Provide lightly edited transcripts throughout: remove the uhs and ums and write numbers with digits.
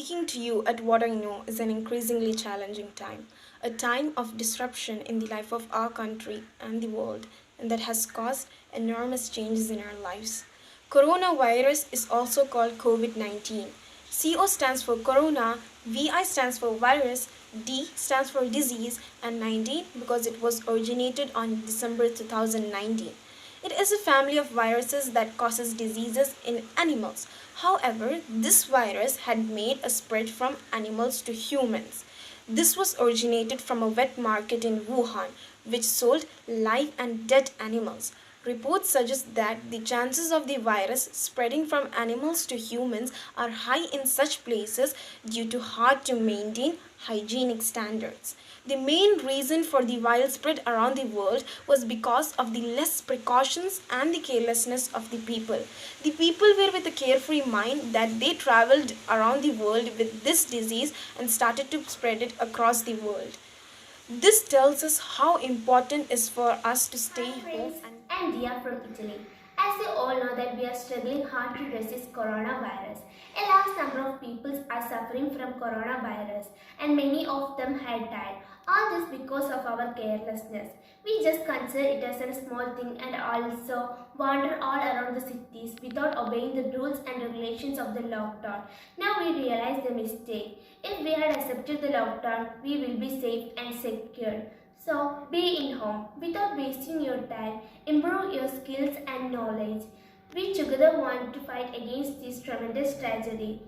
speaking to you at what I know is an increasingly challenging time, a time of disruption in the life of our country and the world, and that has caused enormous changes in our lives. Coronavirus is also called COVID 19. CO stands for corona, VI stands for virus, D stands for disease, and 19 because it was originated on December 2019. It is a family of viruses that causes diseases in animals. However, this virus had made a spread from animals to humans. This was originated from a wet market in Wuhan, which sold live and dead animals. Reports suggest that the chances of the virus spreading from animals to humans are high in such places due to hard to maintain hygienic standards. The main reason for the viral spread around the world was because of the less precautions and the carelessness of the people. The people were with a carefree mind that they traveled around the world with this disease and started to spread it across the world. This tells us how important it is for us to stay Hi home friends, and I'm Dia from Italy. As you all know that we are struggling hard to resist coronavirus. A large number of people are suffering from coronavirus and many of them had died. All this because of our carelessness. We just consider it as a small thing and also wander all around the cities without obeying the rules and regulations of the lockdown. Now we realize the mistake. If we had accepted the lockdown, we will be safe and secure. So, be in home without wasting your time. Improve your skills and knowledge. We together want to fight against this tremendous tragedy.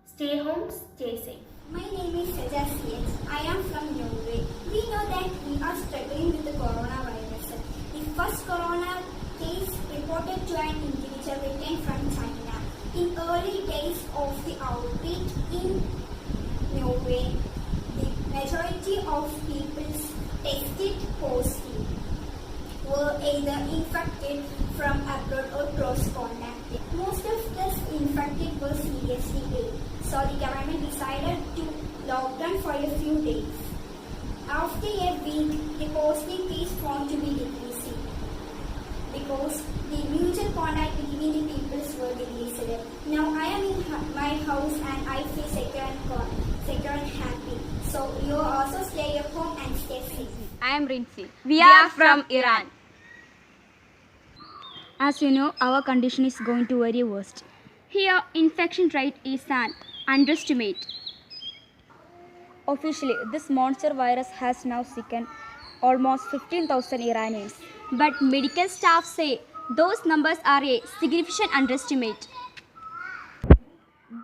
Stay home, stay safe. My name is Saja CX. I am from Norway. We know that we are struggling with the coronavirus. The first corona case reported to an individual returned from China. In early days of the outbreak in Norway, the majority of people tested positive were either infected from abroad or close contact. Most of the infected were seriously ill, so the government decided to lock down for a few days. After a week, the positive case found to be decreasing because the mutual contact between the peoples were decreased. Now I am in my house and I feel secure and happy. So you also stay at home and stay safe. I am Rinsi. We are from Iran. As you know, our condition is going to very worst. Here, infection rate is an underestimate. Officially, this monster virus has now sickened almost 15,000 Iranians. But medical staff say those numbers are a significant underestimate.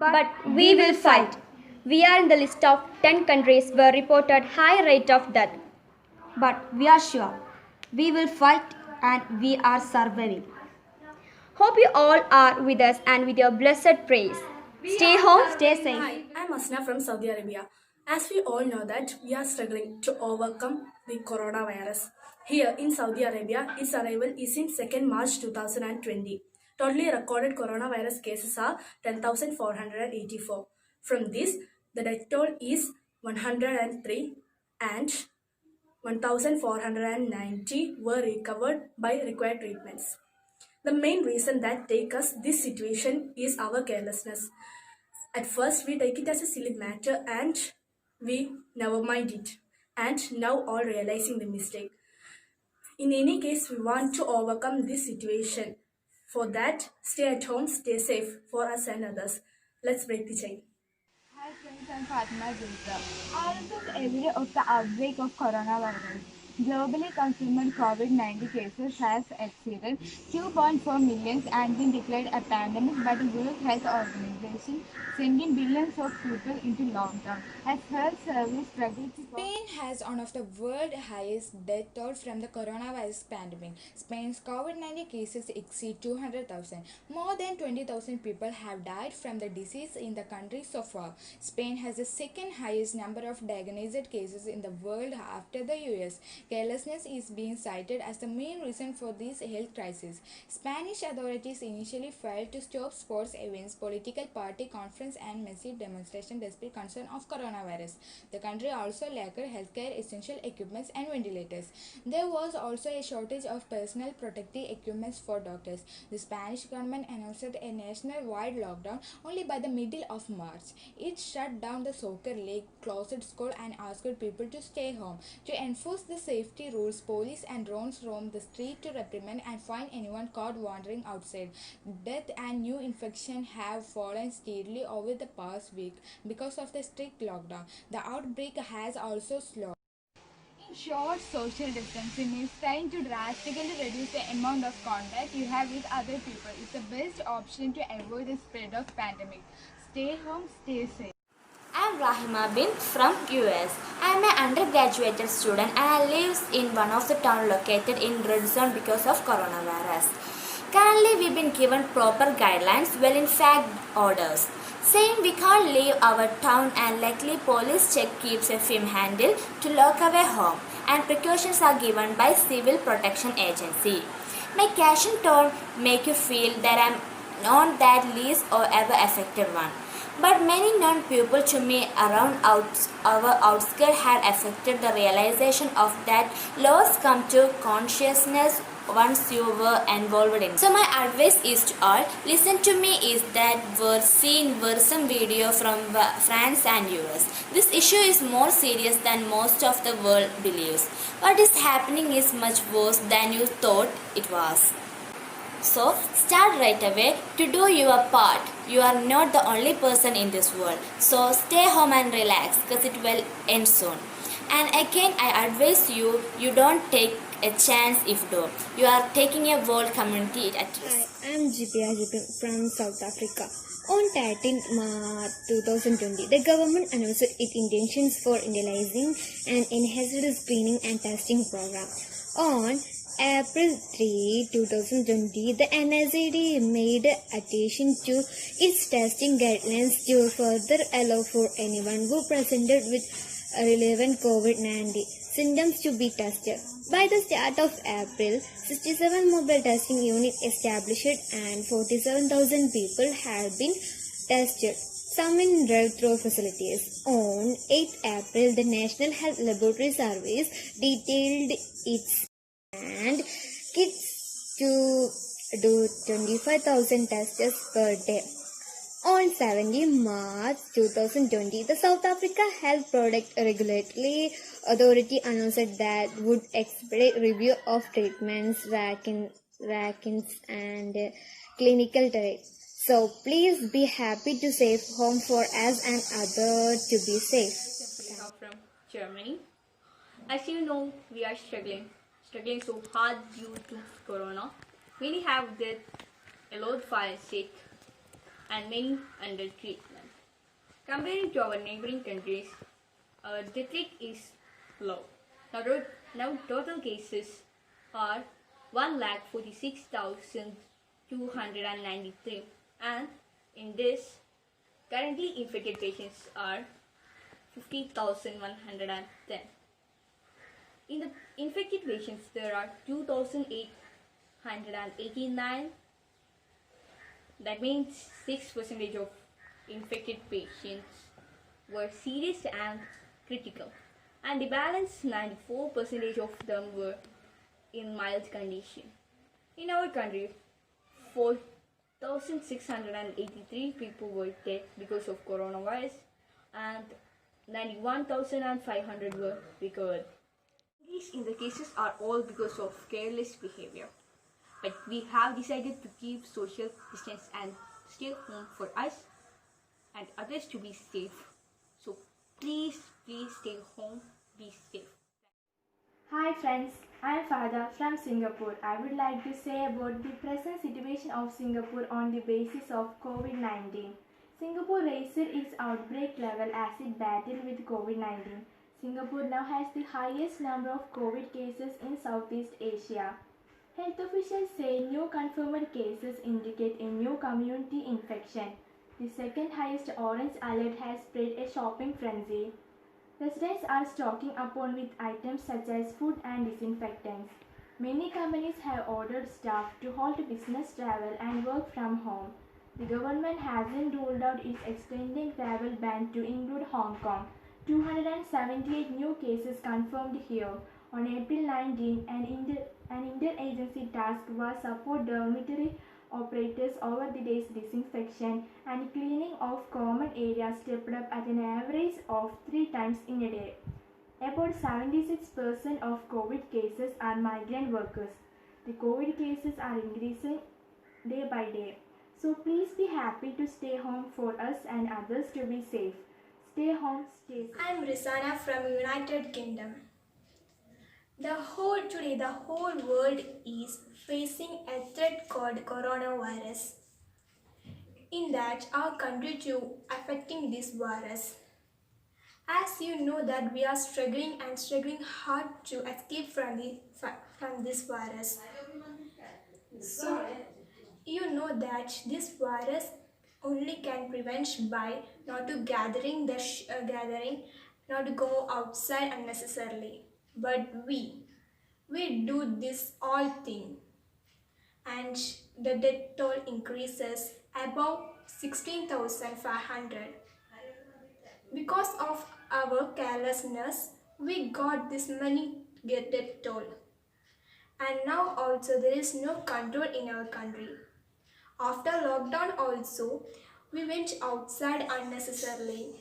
But we will fight. We are in the list of 10 countries where reported high rate of death. But we are sure we will fight and we are surviving. Hope you all are with us and with your blessed praise. Stay home, stay safe. Hi, I'm Asna from Saudi Arabia. As we all know that we are struggling to overcome the coronavirus. Here in Saudi Arabia, its arrival is in 2nd March 2020. Totally recorded coronavirus cases are 10,484. From this, the death toll is 103 and 1,490 were recovered by required treatments. The main reason that take us this situation is our carelessness. At first, we take it as a silly matter and we never mind it. And now all realizing the mistake. In any case, we want to overcome this situation. For that, stay at home, stay safe for us and others. Let's break the chain. Hi friends, I'm Fatima Gulza. As of every day of the outbreak of coronavirus, globally confirmed COVID-19 cases has exceeded 2.4 million and been declared a pandemic by the World Health Organization, sending billions of people into lockdown. As health service struggle to Spain has one of the world's highest death toll from the coronavirus pandemic. Spain's COVID-19 cases exceed 200,000. More than 20,000 people have died from the disease in the country so far. Spain has the second highest number of diagnosed cases in the world after the US. carelessness is being cited as the main reason for this health crisis. Spanish authorities initially failed to stop sports events, political party conference and massive demonstration despite concern of coronavirus. The country also lacked healthcare essential equipments and ventilators. There was also a shortage of personal protective equipment for doctors. The Spanish government announced a nationwide lockdown only by the middle of March. It shut down the soccer league, closed school and asked people to stay home. To enforce the safety rules, police and drones roamed the street to reprimand and fine anyone caught wandering outside. Death and new infection have fallen steadily over the past week because of the strict lockdown. The outbreak has also slowed. In short, social distancing means trying to drastically reduce the amount of contact you have with other people. It's the best option to avoid the spread of pandemic. Stay home, stay safe. I'm Rahima Bin from US. I'm an undergraduate student and I live in one of the town located in red zone because of coronavirus. Currently, we've been given proper guidelines, well in fact orders, saying we can't leave our town and likely police check keeps a film handle to lock away home and precautions are given by Civil Protection Agency. My casual tone make you feel that I'm not that least or ever affected one. But many known people to me around our outskirts had affected the realization of that loss come to consciousness once you were involved in. So my advice is to all, listen to me is that we're seeing worrisome video from France and US. This issue is more serious than most of the world believes. What is happening is much worse than you thought it was. So, start right away to do your part. You are not the only person in this world. So, stay home and relax because it will end soon. And again, I advise you, you don't take a chance if do. You are taking a world community at risk. Hi, I'm Jipya Jipim from South Africa. On 13th March 2020, the government announced its intentions for initializing an enhanced screening and testing program. On April 3, 2020, the NICD made attention to its testing guidelines to further allow for anyone who presented with relevant COVID-19 symptoms to be tested. By the start of April, 67 mobile testing units established and 47,000 people had been tested, some in drive-through facilities. On 8 April, the National Health Laboratory Service detailed its and kits to do 25,000 tests per day. On 17 March 2020, the South Africa Health Product Regulatory Authority announced that would expedite review of treatments, vaccines and clinical trials. So please be happy to save home for us and others to be safe. From Germany. As you know, we are struggling so hard due to corona. Many have death, a lot fall sick, and many under treatment. Comparing to our neighboring countries, our death rate is low. Now total cases are 1,46,293, and in this, currently infected patients are 50,110. In the infected patients, there are 2,889. That means 6% of infected patients were serious and critical, and the balance 94% of them were in mild condition. In our country, 4,683 people were dead because of coronavirus, and 91,500 were recovered. These in the cases are all because of careless behavior. But we have decided to keep social distance and stay home for us and others to be safe. So please stay home, be safe. Hi friends, I am Fahda from Singapore. I would like to say about the present situation of Singapore on the basis of COVID-19. Singapore raised its outbreak level as it battled with COVID-19. Singapore now has the highest number of COVID cases in Southeast Asia. Health officials say new confirmed cases indicate a new community infection. The second highest orange alert has spread a shopping frenzy. Residents are stocking upon with items such as food and disinfectants. Many companies have ordered staff to halt business travel and work from home. The government hasn't ruled out its extending travel ban to include Hong Kong. 278 new cases confirmed here. On April 19, an interagency task was support dormitory operators over the day's disinfection and cleaning of common areas stepped up at an average of 3 times in a day. About 76% of COVID cases are migrant workers. The COVID cases are increasing day by day. So please be happy to stay home for us and others to be safe. Stay home, stay safe. I am Rizana from United Kingdom. The whole world is facing a threat called coronavirus. In that, our country too affecting this virus. As you know that we are struggling hard to escape from this virus. So you know that this virus only can prevent by not to gathering, not to go outside unnecessarily. But we do this all thing, and the death toll increases above 16,500. Because of our carelessness, we got this many death toll. And now also there is no control in our country. After lockdown also, we went outside unnecessarily.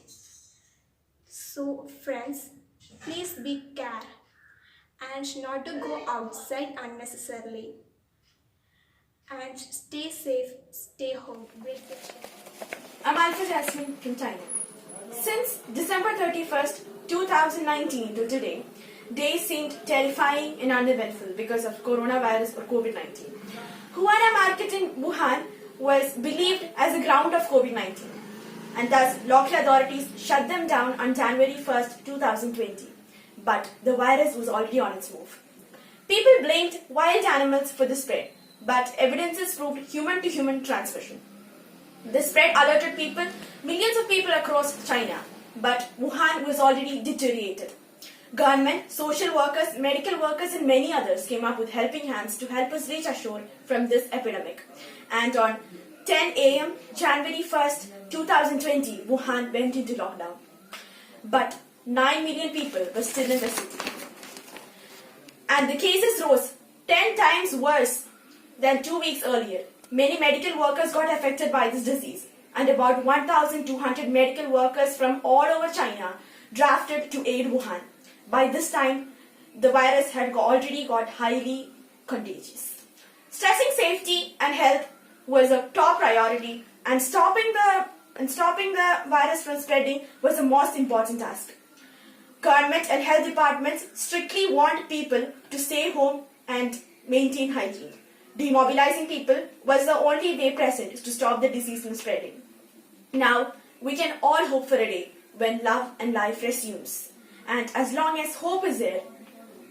So friends, please be care and not to go outside unnecessarily. And stay safe, stay home. Great picture. I'm Alpha Jasmine from China. Since December 31st, 2019 to today, days seemed terrifying and uneventful because of coronavirus or COVID-19. Huana market in Wuhan was believed as a ground of COVID-19, and thus local authorities shut them down on January 1st, 2020. But the virus was already on its move. People blamed wild animals for the spread, but evidences proved human-to-human transmission. The spread alerted millions of people across China, but Wuhan was already deteriorated. Government, social workers, medical workers and many others came up with helping hands to help us reach ashore from this epidemic. And on 10 a.m. January 1st, 2020, Wuhan went into lockdown. But 9 million people were still in the city. And the cases rose 10 times worse than 2 weeks earlier. Many medical workers got affected by this disease, and about 1,200 medical workers from all over China drafted to aid Wuhan. By this time, the virus had already got highly contagious. Stressing safety and health was a top priority, and stopping the virus from spreading was the most important task. Government and health departments strictly warned people to stay home and maintain hygiene. Demobilizing people was the only way present to stop the disease from spreading. Now, we can all hope for a day when love and life resumes. And as long as hope is there,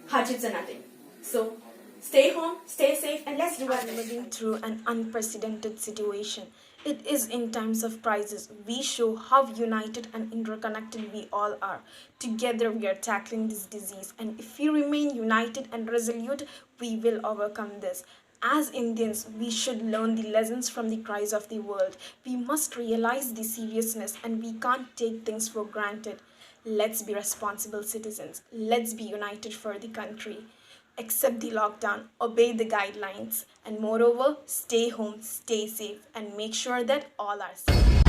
hardships are nothing. So, stay home, stay safe, and let's do our best. Living through an unprecedented situation. It is in times of crisis we show how united and interconnected we all are. Together we are tackling this disease, and if we remain united and resolute, we will overcome this. As Indians, we should learn the lessons from the cries of the world. We must realize the seriousness, and we can't take things for granted. Let's be responsible citizens. Let's be united for the country. Accept the lockdown, obey the guidelines, and moreover, stay home, stay safe, and make sure that all are safe.